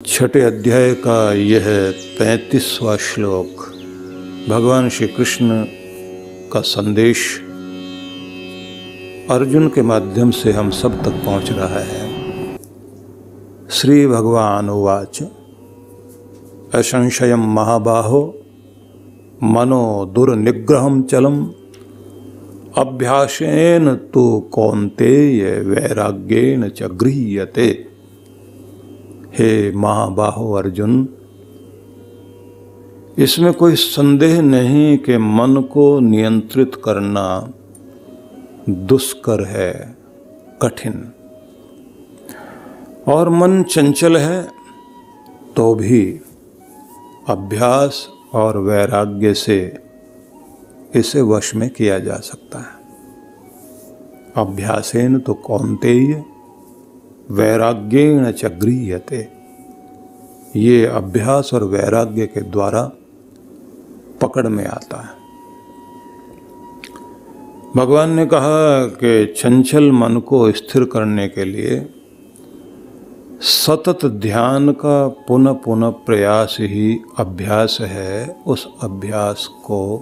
छठे अध्याय का यह 35वां श्लोक भगवान श्री कृष्ण का संदेश अर्जुन के माध्यम से हम सब तक पहुंच रहा है। श्री भगवान उवाच असंशयं महाबाहो मनो दुर्निग्रहं चलम् अभ्यासेन तु कौन्तेय वैराग्येन च गृह्यते। हे महाबाहो अर्जुन, इसमें कोई संदेह नहीं कि मन को नियंत्रित करना दुष्कर है, कठिन, और मन चंचल है तो भी अभ्यास और वैराग्य से इसे वश में किया जा सकता है। अभ्यासेन तो कौन्तेय वैराग्येन च गृह्यते। ये अभ्यास और वैराग्य के द्वारा पकड़ में आता है। भगवान ने कहा कि चंचल मन को स्थिर करने के लिए सतत ध्यान का पुनः पुनः प्रयास ही अभ्यास है। उस अभ्यास को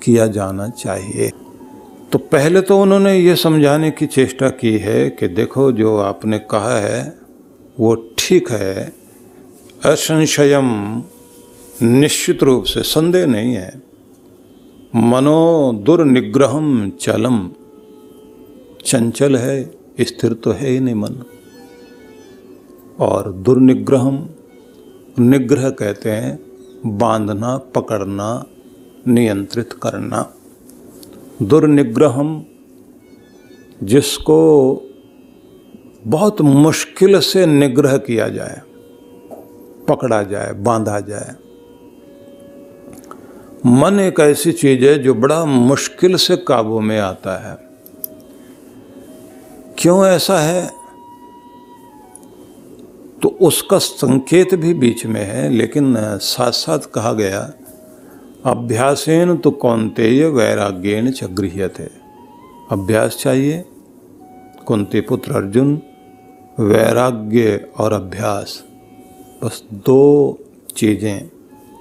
किया जाना चाहिए। तो पहले तो उन्होंने ये समझाने की चेष्टा की है कि देखो, जो आपने कहा है वो ठीक है, असंशयम, निश्चित रूप से संदेह नहीं है। मनो दुर्निग्रहम चलम, चंचल है, स्थिर तो है ही नहीं मन। और दुर्निग्रहम, निग्रह कहते हैं बांधना, पकड़ना, नियंत्रित करना। दुर्निग्रहम, जिसको बहुत मुश्किल से निग्रह किया जाए, पकड़ा जाए, बांधा जाए। मन एक ऐसी चीज है जो बड़ा मुश्किल से काबू में आता है। क्यों ऐसा है? तो उसका संकेत भी बीच में है, लेकिन साथ साथ कहा गया अभ्यासेन तो कौन्तेय वैराग्येन च गृह्यते। अभ्यास चाहिए कुंती पुत्र अर्जुन, वैराग्य और अभ्यास, बस दो चीजें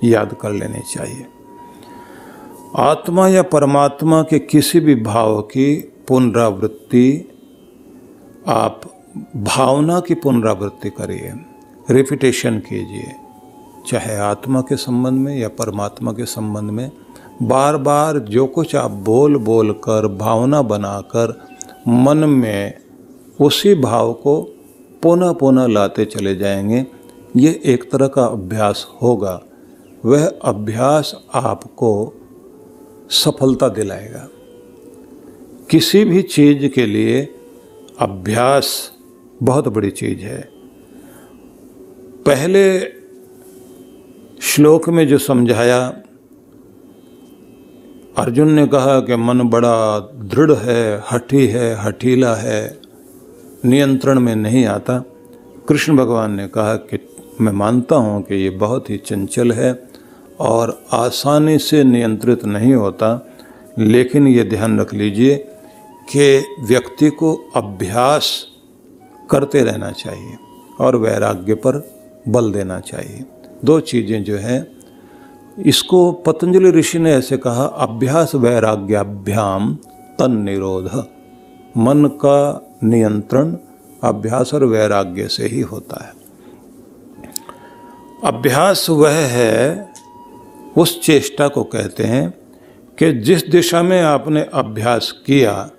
याद कर लेनी चाहिए। आत्मा या परमात्मा के किसी भी भाव की पुनरावृत्ति, आप भावना की पुनरावृत्ति करिए, रिपीटेशन कीजिए, चाहे आत्मा के संबंध में या परमात्मा के संबंध में। बार बार जो कुछ आप बोल बोल कर, भावना बनाकर मन में उसी भाव को पुनः पुनः लाते चले जाएंगे। ये एक तरह का अभ्यास होगा। वह अभ्यास आपको सफलता दिलाएगा। किसी भी चीज के लिए अभ्यास बहुत बड़ी चीज है। पहले श्लोक में जो समझाया, अर्जुन ने कहा कि मन बड़ा दृढ़ है, हठी है, हठीला है, नियंत्रण में नहीं आता। कृष्ण भगवान ने कहा कि मैं मानता हूँ कि ये बहुत ही चंचल है और आसानी से नियंत्रित नहीं होता, लेकिन ये ध्यान रख लीजिए कि व्यक्ति को अभ्यास करते रहना चाहिए और वैराग्य पर बल देना चाहिए। दो चीज़ें जो हैं, इसको पतंजलि ऋषि ने ऐसे कहा, अभ्यास वैराग्याभ्याम तन निरोध। मन का नियंत्रण अभ्यास और वैराग्य से ही होता है। अभ्यास वह है, उस चेष्टा को कहते हैं कि जिस दिशा में आपने अभ्यास किया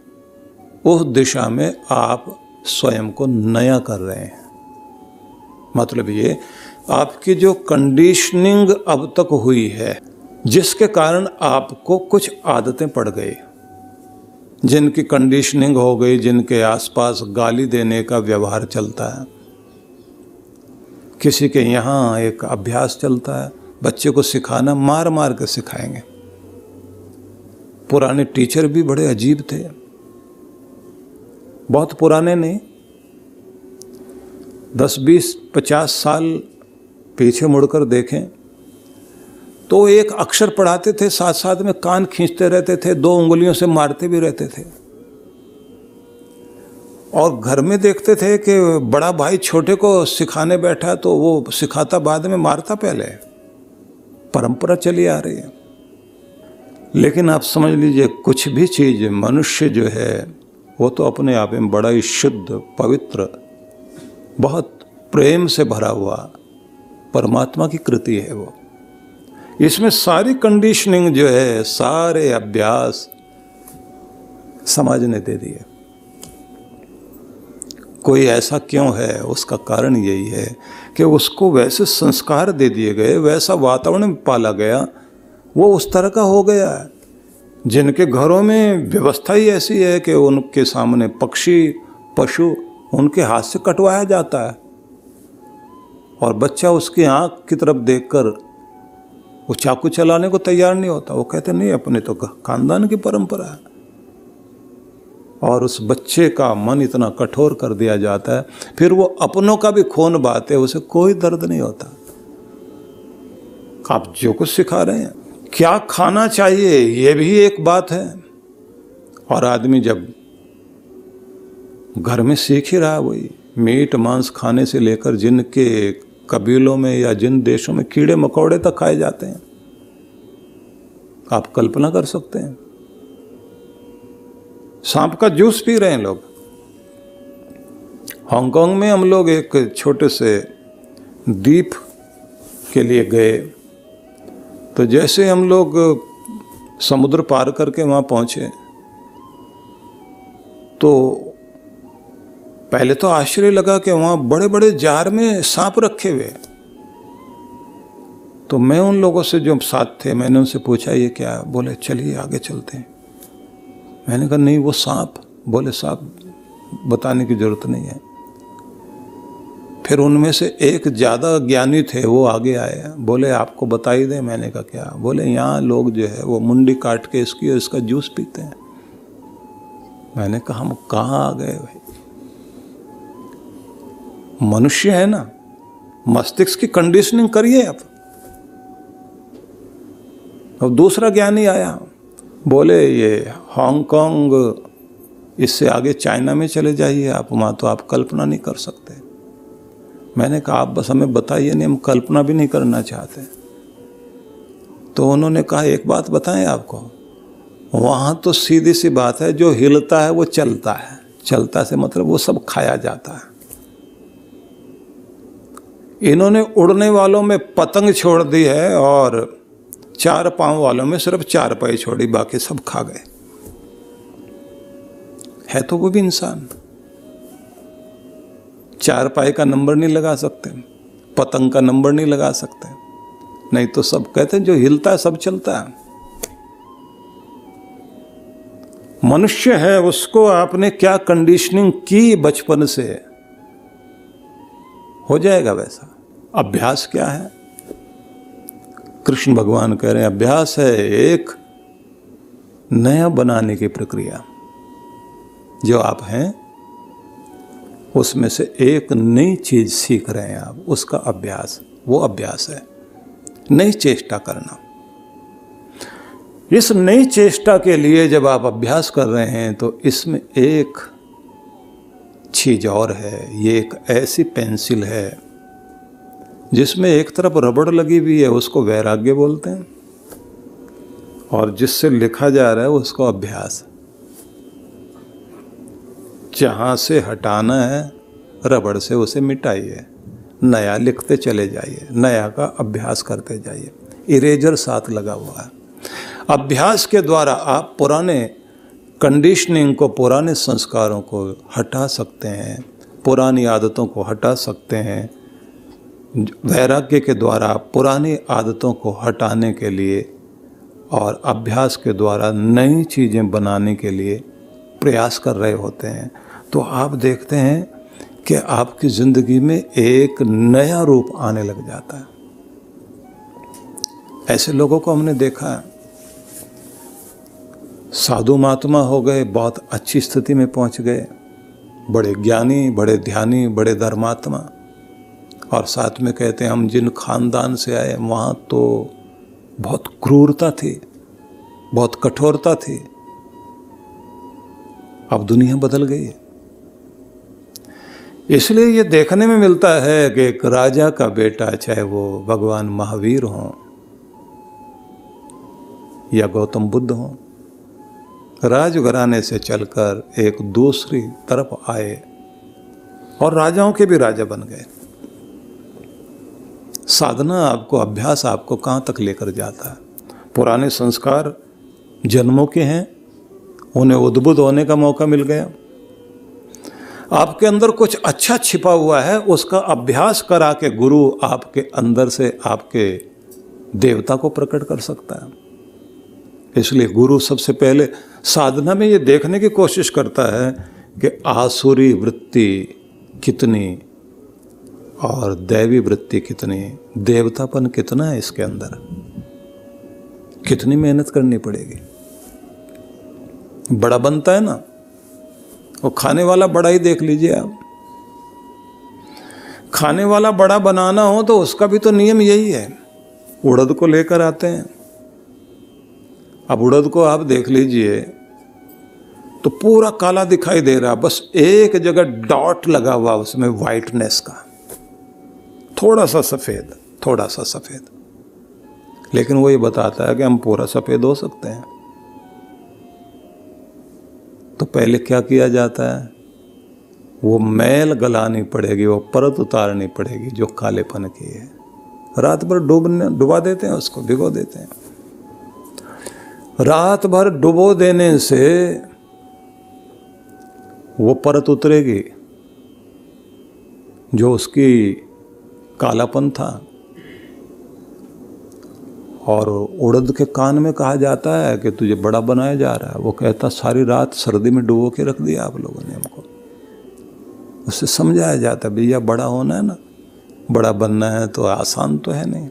उस दिशा में आप स्वयं को नया कर रहे हैं। मतलब ये, आपकी जो कंडीशनिंग अब तक हुई है, जिसके कारण आपको कुछ आदतें पड़ गई, जिनकी कंडीशनिंग हो गई, जिनके आसपास गाली देने का व्यवहार चलता है, किसी के यहाँ एक अभ्यास चलता है, बच्चे को सिखाना, मार मार कर सिखाएंगे। पुराने टीचर भी बड़े अजीब थे, बहुत पुराने नहीं, 10, 20, 50 साल पीछे मुड़कर देखें तो एक अक्षर पढ़ाते थे, साथ साथ में कान खींचते रहते थे, 2 उंगलियों से मारते भी रहते थे। और घर में देखते थे कि बड़ा भाई छोटे को सिखाने बैठा तो वो सिखाता बाद में मारता पहले, परंपरा चली आ रही है। लेकिन आप समझ लीजिए कुछ भी चीज़ मनुष्य जो है वो तो अपने आप में बड़ा ही शुद्ध, पवित्र, बहुत प्रेम से भरा हुआ परमात्मा की कृति है वो। इसमें सारी कंडीशनिंग जो है, सारे अभ्यास समाज ने दे दिए। कोई ऐसा क्यों है? उसका कारण यही है कि उसको वैसे संस्कार दे दिए गए, वैसा वातावरण पाला गया, वो उस तरह का हो गया है। जिनके घरों में व्यवस्था ही ऐसी है कि उनके सामने पक्षी, पशु उनके हाथ से कटवाया जाता है और बच्चा उसकी आंख की तरफ देखकर वो चाकू चलाने को तैयार नहीं होता। वो कहते नहीं, अपने तो खानदान की परंपरा है। और उस बच्चे का मन इतना कठोर कर दिया जाता है, फिर वो अपनों का भी खून बहाते, उसे कोई दर्द नहीं होता। आप जो कुछ सिखा रहे हैं, क्या खाना चाहिए ये भी एक बात है। और आदमी जब घर में सीख ही रहा है, वही मीट मांस खाने से लेकर जिनके कबीलों में या जिन देशों में कीड़े मकोड़े तक खाए जाते हैं, आप कल्पना कर सकते हैं। सांप का जूस पी रहे हैं लोग। हांगकांग में हम लोग एक छोटे से द्वीप के लिए गए, तो जैसे हम लोग समुद्र पार करके वहाँ पहुँचे तो पहले तो आश्चर्य लगा कि वहाँ बड़े बड़े जार में सांप रखे हुए। तो मैं उन लोगों से जो साथ थे, मैंने उनसे पूछा ये क्या है? बोले चलिए आगे चलते हैं। मैंने कहा नहीं वो सांप। बोले सांप बताने की जरूरत नहीं है। फिर उनमें से एक ज़्यादा ज्ञानी थे, वो आगे आए, बोले आपको बता ही दें। मैंने कहा क्या? बोले यहाँ लोग जो है वो मुंडी काट के इसकी और इसका जूस पीते हैं। मैंने कहा हम कहाँ आ गए भाई? मनुष्य है ना, मस्तिष्क की कंडीशनिंग करिए आप। और दूसरा ज्ञानी आया, बोले ये हांगकांग, इससे आगे चाइना में चले जाइए आप, वहाँ तो आप कल्पना नहीं कर सकते। मैंने कहा आप बस हमें बताइए, नहीं हम कल्पना भी नहीं करना चाहते। तो उन्होंने कहा एक बात बताएं आपको, वहाँ तो सीधी सी बात है, जो हिलता है वो चलता है। चलता से मतलब वो सब खाया जाता है। इन्होंने उड़ने वालों में पतंग छोड़ दी है और 4 पांव वालों में सिर्फ 4 पाई छोड़ी, बाकी सब खा गए। है तो वो भी इंसान। 4 पाई का नंबर नहीं लगा सकते, पतंग का नंबर नहीं लगा सकते, नहीं तो सब कहते हैं जो हिलता है सब चलता है। मनुष्य है, उसको आपने क्या कंडीशनिंग की बचपन से, हो जाएगा वैसा। अभ्यास क्या है? कृष्ण भगवान कह रहे हैं अभ्यास है एक नया बनाने की प्रक्रिया। जो आप हैं उसमें से एक नई चीज सीख रहे हैं आप, उसका अभ्यास, वो अभ्यास है नई चेष्टा करना। इस नई चेष्टा के लिए जब आप अभ्यास कर रहे हैं तो इसमें एक चीज और है। ये एक ऐसी पेंसिल है जिसमें एक तरफ रबड़ लगी हुई है, उसको वैराग्य बोलते हैं, और जिससे लिखा जा रहा है उसको अभ्यास। जहां से हटाना है रबड़ से उसे मिटाइए, नया लिखते चले जाइए, नया का अभ्यास करते जाइए। इरेजर साथ लगा हुआ है। अभ्यास के द्वारा आप पुराने कंडीशनिंग को, पुराने संस्कारों को हटा सकते हैं, पुरानी आदतों को हटा सकते हैं। वैराग्य के द्वारा पुरानी आदतों को हटाने के लिए और अभ्यास के द्वारा नई चीज़ें बनाने के लिए प्रयास कर रहे होते हैं, तो आप देखते हैं कि आपकी ज़िंदगी में एक नया रूप आने लग जाता है। ऐसे लोगों को हमने देखा है, साधु महात्मा हो गए, बहुत अच्छी स्थिति में पहुंच गए, बड़े ज्ञानी, बड़े ध्यानी, बड़े धर्मात्मा, और साथ में कहते हैं हम जिन खानदान से आए वहाँ तो बहुत क्रूरता थी, बहुत कठोरता थी। अब दुनिया बदल गई है। इसलिए ये देखने में मिलता है कि एक राजा का बेटा, चाहे वो भगवान महावीर हों या गौतम बुद्ध हों, राजघराने से चलकर एक दूसरी तरफ आए और राजाओं के भी राजा बन गए। साधना आपको, अभ्यास आपको कहाँ तक लेकर जाता है। पुराने संस्कार जन्मों के हैं, उन्हें उद्बुद्ध होने का मौका मिल गया। आपके अंदर कुछ अच्छा छिपा हुआ है, उसका अभ्यास करा के गुरु आपके अंदर से आपके देवता को प्रकट कर सकता है। इसलिए गुरु सबसे पहले साधना में ये देखने की कोशिश करता है कि आसुरी वृत्ति कितनी और दैवी वृत्ति कितनी, देवतापन कितना है इसके अंदर, कितनी मेहनत करनी पड़ेगी। बड़ा बनता है ना, वो खाने वाला बड़ा ही देख लीजिए आप। खाने वाला बड़ा बनाना हो तो उसका भी तो नियम यही है। उड़द को लेकर आते हैं, अब उड़द को आप देख लीजिए तो पूरा काला दिखाई दे रहा, बस एक जगह डॉट लगा हुआ उसमें वाइटनेस का, थोड़ा सा सफेद, थोड़ा सा सफेद, लेकिन वो ये बताता है कि हम पूरा सफेद हो सकते हैं। तो पहले क्या किया जाता है, वो मैल गलानी पड़ेगी, वो परत उतारनी पड़ेगी जो कालेपन की है। रात भर डुबा देते हैं उसको, भिगो देते हैं। रात भर डुबो देने से वो परत उतरेगी जो उसकी कालापन था। और उड़द के कान में कहा जाता है कि तुझे बड़ा बनाया जा रहा है। वो कहता सारी रात सर्दी में डुबो के रख दिया आप लोगों ने हमको। उससे समझाया जाता भैया बड़ा होना है ना, बड़ा बनना है तो आसान तो है नहीं,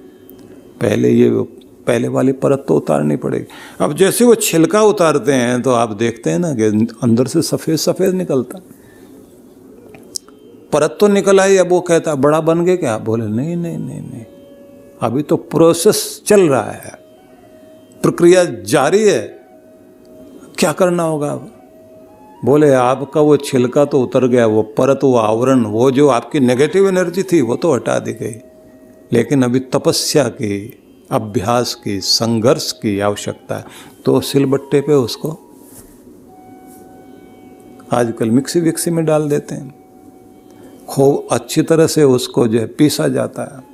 पहले वाली परत तो उतारनी पड़ेगी। अब जैसे वो छिलका उतारते हैं तो आप देखते हैं ना कि अंदर से सफ़ेद सफ़ेद निकलता, परत तो निकल आई। अब वो कहता बड़ा बन गए क्या, बोले नहीं नहीं नहीं नहीं, अभी तो प्रोसेस चल रहा है, प्रक्रिया जारी है, क्या करना होगा अब। बोले आपका वो छिलका तो उतर गया, वो परत, वो आवरण, वो जो आपकी नेगेटिव एनर्जी थी वो तो हटा दी गई, लेकिन अभी तपस्या की, अभ्यास की, संघर्ष की आवश्यकता है। तो सिलबट्टे पे उसको आजकल मिक्सी विक्सी में डाल देते हैं, खूब अच्छी तरह से उसको जो है पीसा जाता है।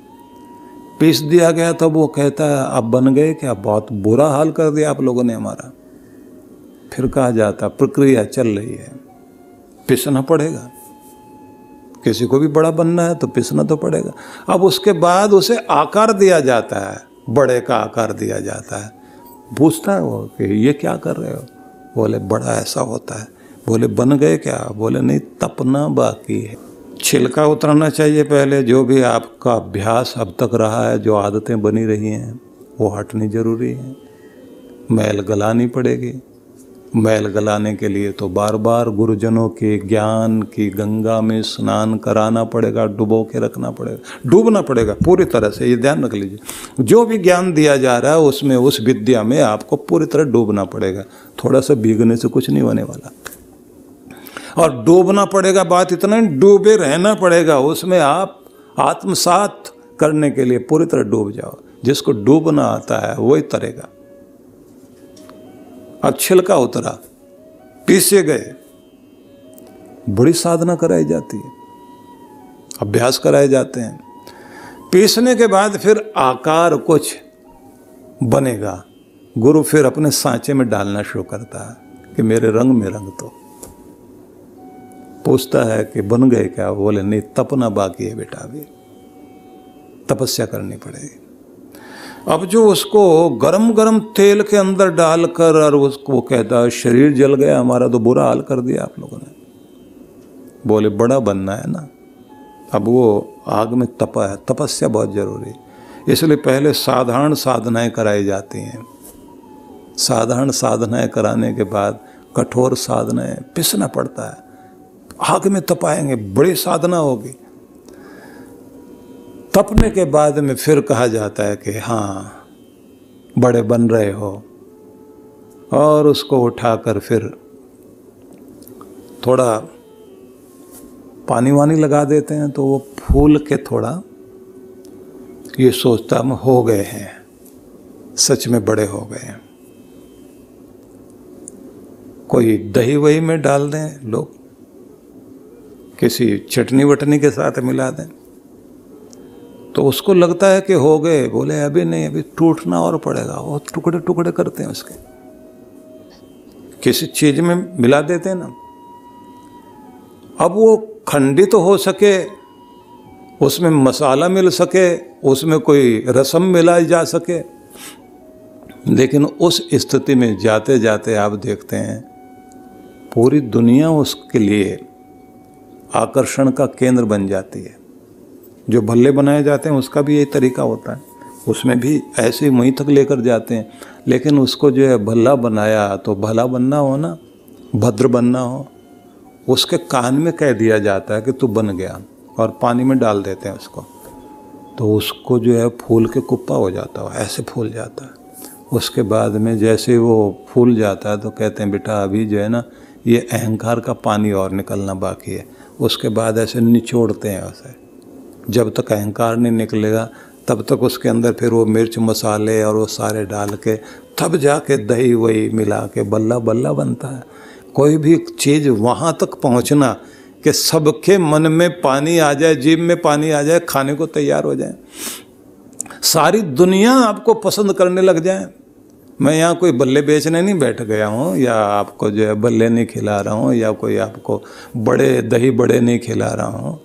पीस दिया गया तब वो कहता है अब बन गए क्या, बहुत बुरा हाल कर दिया आप लोगों ने हमारा। फिर कहा जाता प्रक्रिया चल रही है, पिसना पड़ेगा, किसी को भी बड़ा बनना है तो पिसना तो पड़ेगा। अब उसके बाद उसे आकार दिया जाता है, बड़े का आकार दिया जाता है। पूछता है वो कि ये क्या कर रहे हो, बोले बड़ा ऐसा होता है। बोले बन गए क्या, बोले नहीं तपना बाकी है, छिलका उतरना चाहिए पहले। जो भी आपका अभ्यास अब तक रहा है, जो आदतें बनी रही हैं वो हटनी जरूरी है, मैल गलानी पड़ेगी। मैल गलाने के लिए तो बार बार गुरुजनों के ज्ञान की गंगा में स्नान कराना पड़ेगा, डुबो के रखना पड़ेगा, डूबना पड़ेगा पूरी तरह से। ये ध्यान रख लीजिए, जो भी ज्ञान दिया जा रहा है उसमें, उस विद्या में आपको पूरी तरह डूबना पड़ेगा। थोड़ा सा भीगने से कुछ नहीं होने वाला। और डूबना पड़ेगा, बात इतना ही, डूबे रहना पड़ेगा उसमें। आप आत्मसात करने के लिए पूरी तरह डूब जाओ। जिसको डूबना आता है वही तरेगा। अब छिलका उतरा, पीसे गए, बड़ी साधना कराई जाती है, अभ्यास कराए जाते हैं। पीसने के बाद फिर आकार कुछ बनेगा, गुरु फिर अपने सांचे में डालना शुरू करता है कि मेरे रंग में रंग दो। पूछता है कि बन गए क्या, बोले नहीं तपना बाकी है बेटा, अभी तपस्या करनी पड़ेगी। अब जो उसको गरम गरम तेल के अंदर डालकर और उसको कहता है शरीर जल गया हमारा, तो बुरा हाल कर दिया आप लोगों ने। बोले बड़ा बनना है ना, अब वो आग में तपा है, तपस्या बहुत जरूरी है। इसलिए पहले साधारण साधनाएं कराई जाती हैं। साधारण साधनाएं कराने के बाद कठोर साधनाएं, पिसना पड़ता है, आग में तपाएंगे, बड़ी साधना होगी। तपने के बाद में फिर कहा जाता है कि हाँ बड़े बन रहे हो, और उसको उठाकर फिर थोड़ा पानी वानी लगा देते हैं तो वो फूल के थोड़ा ये सोचता हम हो गए हैं, सच में बड़े हो गए हैं। कोई दही वही में डाल दें लोग, किसी चटनी वटनी के साथ मिला दें तो उसको लगता है कि हो गए। बोले अभी नहीं, अभी टूटना और पड़ेगा। वो टुकड़े टुकड़े करते हैं उसके, किसी चीज में मिला देते हैं ना। अब वो खंडित तो हो सके, उसमें मसाला मिल सके, उसमें कोई रसम मिलाई जा सके, लेकिन उस स्थिति में जाते जाते आप देखते हैं पूरी दुनिया उसके लिए आकर्षण का केंद्र बन जाती है। जो भल्ले बनाए जाते हैं उसका भी यही तरीका होता है, उसमें भी ऐसे वहीं तक लेकर जाते हैं। लेकिन उसको जो है भल्ला बनाया तो भला बनना हो ना, भद्र बनना हो, उसके कान में कह दिया जाता है कि तू बन गया, और पानी में डाल देते हैं उसको, तो उसको जो है फूल के कुप्पा हो जाता है, ऐसे फूल जाता है। उसके बाद में जैसे वो फूल जाता है तो कहते हैं बेटा अभी जो है ना ये अहंकार का पानी और निकलना बाकी है। उसके बाद ऐसे निचोड़ते हैं उसे, जब तक अहंकार नहीं निकलेगा तब तक उसके अंदर फिर वो मिर्च मसाले और वो सारे डाल के तब जाके दही वही मिला के बल्ला बल्ला बनता है। कोई भी चीज़ वहाँ तक पहुँचना कि सबके मन में पानी आ जाए, जीभ में पानी आ जाए, खाने को तैयार हो जाए, सारी दुनिया आपको पसंद करने लग जाए। मैं यहाँ कोई बल्ले बेचने नहीं बैठ गया हूँ, या आपको जो है बल्ले नहीं खिला रहा हूँ, या कोई आपको बड़े दही बड़े नहीं खिला रहा हूँ,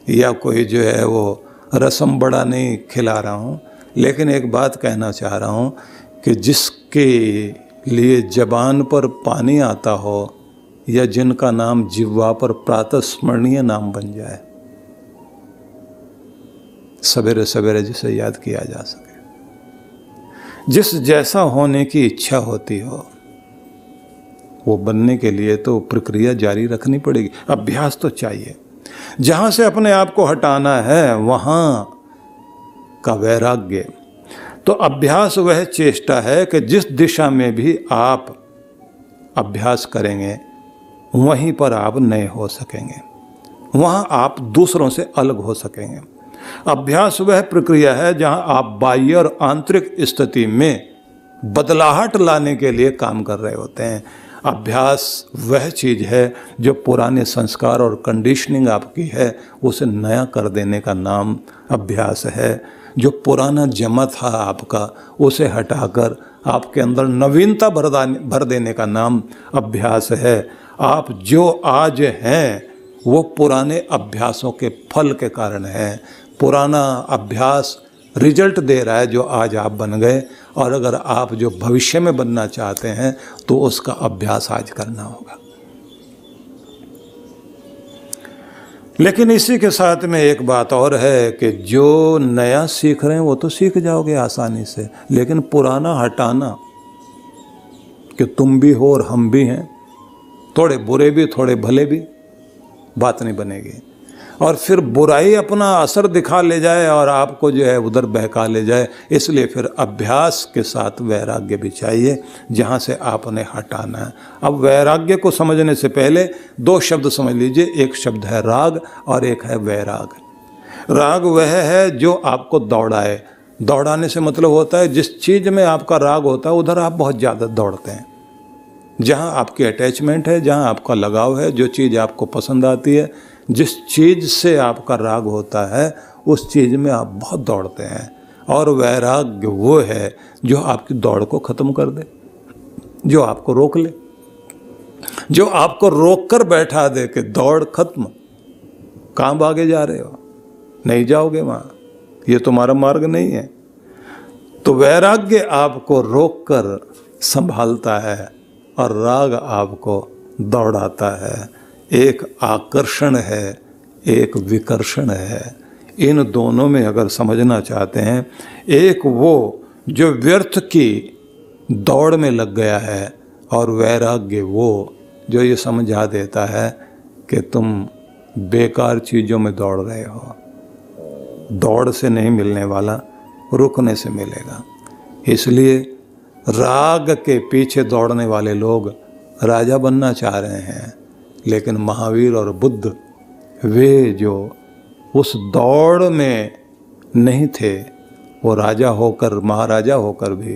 या कोई जो है वो रसम बड़ा नहीं खिला रहा हूँ। लेकिन एक बात कहना चाह रहा हूँ कि जिसके लिए ज़बान पर पानी आता हो, या जिनका नाम जिह्वा पर प्रातः स्मरणीय नाम बन जाए, सवेरे सवेरे जिसे याद किया जा सके, जिस जैसा होने की इच्छा होती हो, वो बनने के लिए तो प्रक्रिया जारी रखनी पड़ेगी, अभ्यास तो चाहिए। जहाँ से अपने आप को हटाना है वहाँ का वैराग्य। तो अभ्यास वह चेष्टा है कि जिस दिशा में भी आप अभ्यास करेंगे वहीं पर आप नए हो सकेंगे, वहाँ आप दूसरों से अलग हो सकेंगे। अभ्यास वह प्रक्रिया है जहाँ आप बाह्य और आंतरिक स्थिति में बदलाहट लाने के लिए काम कर रहे होते हैं। अभ्यास वह चीज़ है जो पुराने संस्कार और कंडीशनिंग आपकी है उसे नया कर देने का नाम अभ्यास है। जो पुराना जमा था आपका उसे हटाकर आपके अंदर नवीनता भर देने का नाम अभ्यास है। आप जो आज हैं वो पुराने अभ्यासों के फल के कारण है। पुराना अभ्यास रिजल्ट दे रहा है जो आज आप बन गए, और अगर आप जो भविष्य में बनना चाहते हैं तो उसका अभ्यास आज करना होगा। लेकिन इसी के साथ में एक बात और है कि जो नया सीख रहे हैं वो तो सीख जाओगे आसानी से, लेकिन पुराना हटाना कि तुम भी हो और हम भी हैं, थोड़े बुरे भी थोड़े भले भी, बात नहीं बनेगी। और फिर बुराई अपना असर दिखा ले जाए और आपको जो है उधर बहका ले जाए। इसलिए फिर अभ्यास के साथ वैराग्य भी चाहिए जहाँ से आपने हटाना है। अब वैराग्य को समझने से पहले दो शब्द समझ लीजिए, एक शब्द है राग और एक है वैराग। राग वह है जो आपको दौड़ाए। दौड़ाने से मतलब होता है जिस चीज़ में आपका राग होता है उधर आप बहुत ज़्यादा दौड़ते हैं। जहाँ आपकी अटैचमेंट है, जहाँ आपका लगाव है, जो चीज़ आपको पसंद आती है, जिस चीज़ से आपका राग होता है उस चीज़ में आप बहुत दौड़ते हैं। और वैराग्य वो है जो आपकी दौड़ को ख़त्म कर दे, जो आपको रोक ले, जो आपको रोक कर बैठा दे कि दौड़ खत्म, कहाँ भागे जा रहे हो, नहीं जाओगे वहाँ, ये तुम्हारा मार्ग नहीं है। तो वैराग्य आपको रोक कर संभालता है और राग आपको दौड़ाता है। एक आकर्षण है, एक विकर्षण है। इन दोनों में अगर समझना चाहते हैं, एक वो जो व्यर्थ की दौड़ में लग गया है, और वैराग्य वो जो ये समझा देता है कि तुम बेकार चीज़ों में दौड़ रहे हो। दौड़ से नहीं मिलने वाला, रुकने से मिलेगा। इसलिए राग के पीछे दौड़ने वाले लोग राजा बनना चाह रहे हैं, लेकिन महावीर और बुद्ध वे जो उस दौड़ में नहीं थे, वो राजा होकर, महाराजा होकर भी,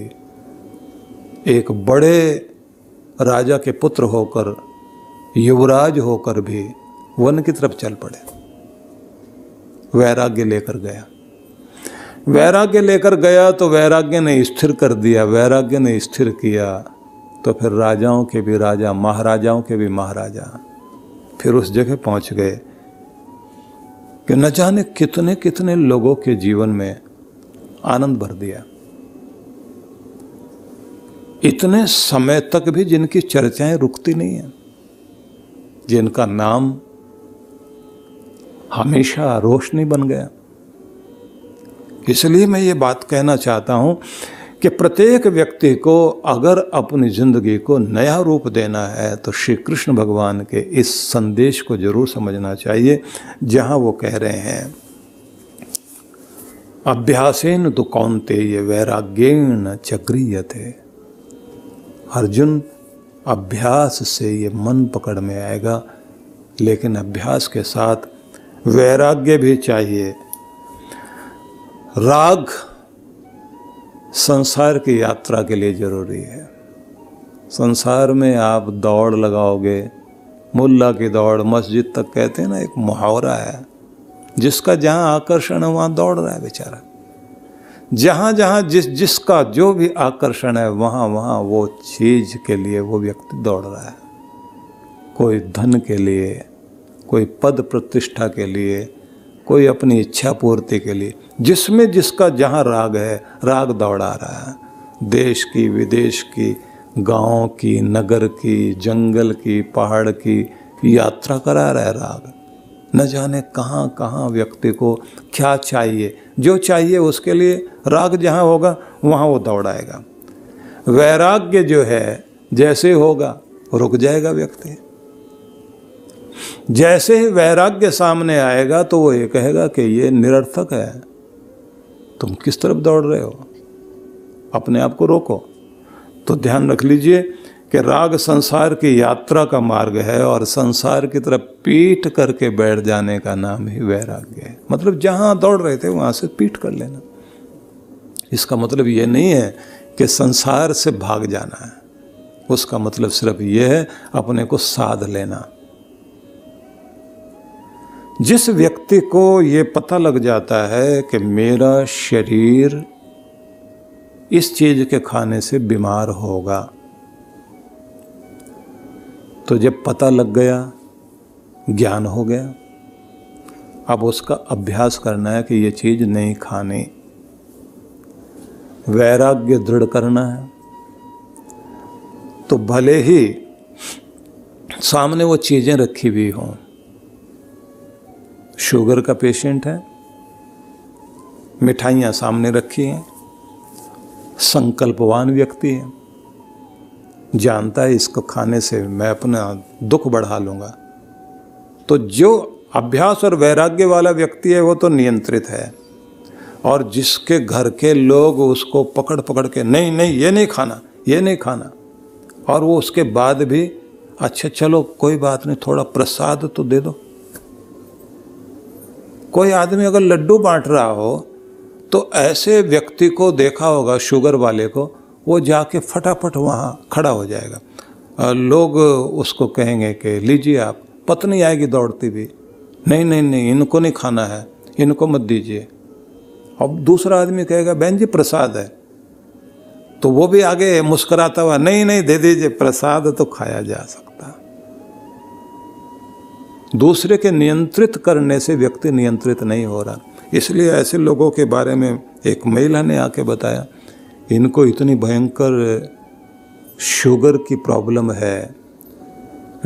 एक बड़े राजा के पुत्र होकर, युवराज होकर भी वन की तरफ चल पड़े। वैराग्य लेकर गया, वैराग्य लेकर गया तो वैराग्य ने स्थिर कर दिया, वैराग्य ने स्थिर किया तो फिर राजाओं के भी राजा, महाराजाओं के भी महाराजा फिर उस जगह पहुंच गए कि न जाने कितने कितने लोगों के जीवन में आनंद भर दिया। इतने समय तक भी जिनकी चर्चाएं रुकती नहीं है, जिनका नाम हमेशा रोशनी बन गया। इसलिए मैं ये बात कहना चाहता हूं कि प्रत्येक व्यक्ति को अगर अपनी जिंदगी को नया रूप देना है तो श्री कृष्ण भगवान के इस संदेश को जरूर समझना चाहिए, जहां वो कह रहे हैं अभ्यासेन तु कौन्तेय वैराग्येन च गृह्यते। अर्जुन, अभ्यास से ये मन पकड़ में आएगा, लेकिन अभ्यास के साथ वैराग्य भी चाहिए। राग संसार की यात्रा के लिए जरूरी है। संसार में आप दौड़ लगाओगे, मुल्ला की दौड़ मस्जिद तक, कहते हैं ना, एक मुहावरा है, जिसका जहाँ आकर्षण है वहाँ दौड़ रहा है बेचारा। जहाँ जहाँ जिसका जो भी आकर्षण है वहाँ वहाँ वो चीज़ के लिए वो व्यक्ति दौड़ रहा है। कोई धन के लिए, कोई पद प्रतिष्ठा के लिए, कोई अपनी इच्छा पूर्ति के लिए, जिसमें जिसका जहाँ राग है, राग दौड़ा रहा है। देश की, विदेश की, गांव की, नगर की, जंगल की, पहाड़ की यात्रा करा रहा है राग। न जाने कहाँ कहाँ व्यक्ति को क्या चाहिए, जो चाहिए उसके लिए राग जहाँ होगा वहाँ वो दौड़ाएगा। वैराग्य जो है जैसे होगा रुक जाएगा व्यक्ति। जैसे ही वैराग्य सामने आएगा तो वो ये कहेगा कि ये निरर्थक है, तुम किस तरफ दौड़ रहे हो, अपने आप को रोको। तो ध्यान रख लीजिए कि राग संसार की यात्रा का मार्ग है और संसार की तरफ पीठ करके बैठ जाने का नाम ही वैराग्य है। मतलब जहाँ दौड़ रहे थे वहाँ से पीठ कर लेना। इसका मतलब ये नहीं है कि संसार से भाग जाना है, उसका मतलब सिर्फ ये है अपने को साध लेना। जिस व्यक्ति को ये पता लग जाता है कि मेरा शरीर इस चीज के खाने से बीमार होगा, तो जब पता लग गया, ज्ञान हो गया, अब उसका अभ्यास करना है कि ये चीज नहीं खानी। वैराग्य दृढ़ करना है। तो भले ही सामने वो चीजें रखी हुई हों, शुगर का पेशेंट है, मिठाइयाँ सामने रखी हैं, संकल्पवान व्यक्ति है, जानता है इसको खाने से मैं अपना दुख बढ़ा लूँगा, तो जो अभ्यास और वैराग्य वाला व्यक्ति है वो तो नियंत्रित है। और जिसके घर के लोग उसको पकड़ पकड़ के नहीं नहीं ये नहीं खाना, ये नहीं खाना, और वो उसके बाद भी अच्छा चलो कोई बात नहीं, थोड़ा प्रसाद तो दे दो। कोई आदमी अगर लड्डू बांट रहा हो तो ऐसे व्यक्ति को देखा होगा, शुगर वाले को, वो जाके फटाफट वहाँ खड़ा हो जाएगा। लोग उसको कहेंगे कि लीजिए आप, पत्नी आएगी दौड़ती भी, नहीं नहीं नहीं इनको नहीं खाना है, इनको मत दीजिए। अब दूसरा आदमी कहेगा बहन जी प्रसाद है, तो वो भी आगे मुस्कुराता हुआ नहीं नहीं दे दीजिए, प्रसाद तो खाया जा सकता। दूसरे के नियंत्रित करने से व्यक्ति नियंत्रित नहीं हो रहा। इसलिए ऐसे लोगों के बारे में एक महिला ने आके बताया, इनको इतनी भयंकर शुगर की प्रॉब्लम है,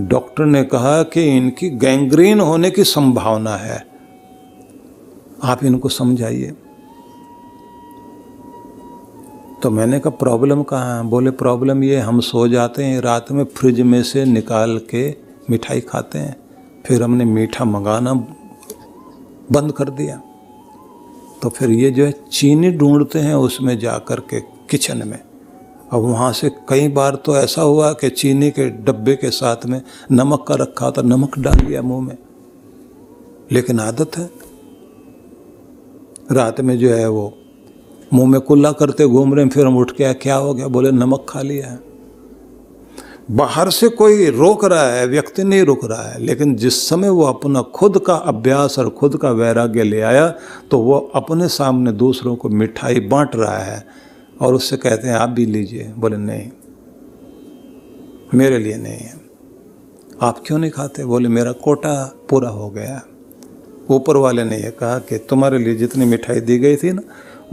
डॉक्टर ने कहा कि इनकी गैंग्रीन होने की संभावना है, आप इनको समझाइए। तो मैंने कहा प्रॉब्लम कहाँ है? बोले प्रॉब्लम ये, हम सो जाते हैं, रात में फ्रिज में से निकाल के मिठाई खाते हैं, फिर हमने मीठा मंगाना बंद कर दिया, तो फिर ये जो है चीनी ढूंढते हैं उसमें जा कर के किचन में। अब वहाँ से कई बार तो ऐसा हुआ कि चीनी के डब्बे के साथ में नमक का रखा था, नमक डाल दिया मुंह में। लेकिन आदत है। रात में जो है वो मुंह में कुल्ला करते घूम रहे हैं, फिर हम उठ के क्या हो गया, बोले नमक खा लिया है। बाहर से कोई रोक रहा है, व्यक्ति नहीं रुक रहा है, लेकिन जिस समय वो अपना खुद का अभ्यास और खुद का वैराग्य ले आया तो वो अपने सामने दूसरों को मिठाई बांट रहा है और उससे कहते हैं आप भी लीजिए। बोले नहीं, मेरे लिए नहीं है। आप क्यों नहीं खाते? बोले मेरा कोटा पूरा हो गया। ऊपर वाले ने यह कहा कि तुम्हारे लिए जितनी मिठाई दी गई थी ना,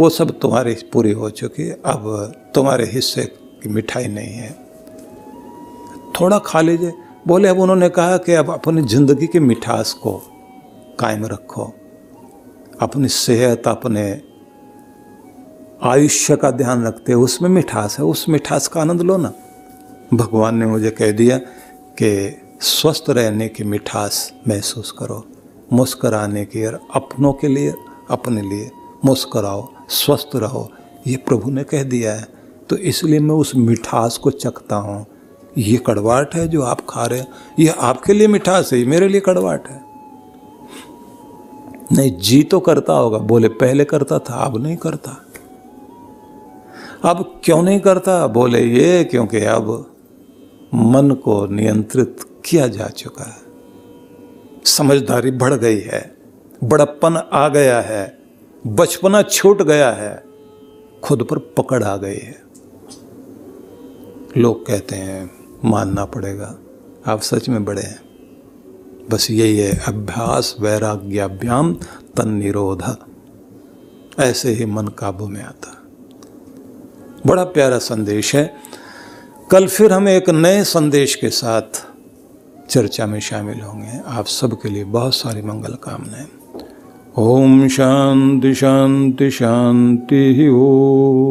वो सब तुम्हारी पूरी हो चुकी, अब तुम्हारे हिस्से की मिठाई नहीं है, थोड़ा खा लीजिए। बोले अब उन्होंने कहा कि अब अपनी ज़िंदगी की मिठास को कायम रखो, अपनी सेहत, अपने आयुष्य का ध्यान रखते हो, उसमें मिठास है, उस मिठास का आनंद लो ना। भगवान ने मुझे कह दिया कि स्वस्थ रहने की मिठास महसूस करो, मुस्कराने की, और अपनों के लिए, अपने लिए मुस्कराओ, स्वस्थ रहो, ये प्रभु ने कह दिया है। तो इसलिए मैं उस मिठास को चखता हूँ। ये कड़वाहट है जो आप खा रहे हैं, ये आपके लिए मिठास है, ये मेरे लिए कड़वाहट है। नहीं, जी तो करता होगा। बोले पहले करता था, अब नहीं करता। अब क्यों नहीं करता? बोले ये क्योंकि अब मन को नियंत्रित किया जा चुका है, समझदारी बढ़ गई है, बड़प्पन आ गया है, बचपना छूट गया है, खुद पर पकड़ आ गई है। लोग कहते हैं मानना पड़ेगा, आप सच में बड़े हैं। बस यही है, अभ्यास वैराग्याभ्याम तन्निरोध, ऐसे ही मन काबू में आता। बड़ा प्यारा संदेश है। कल फिर हम एक नए संदेश के साथ चर्चा में शामिल होंगे। आप सबके लिए बहुत सारी मंगल कामनाएं। ओम शांति शांति शांति। ओम।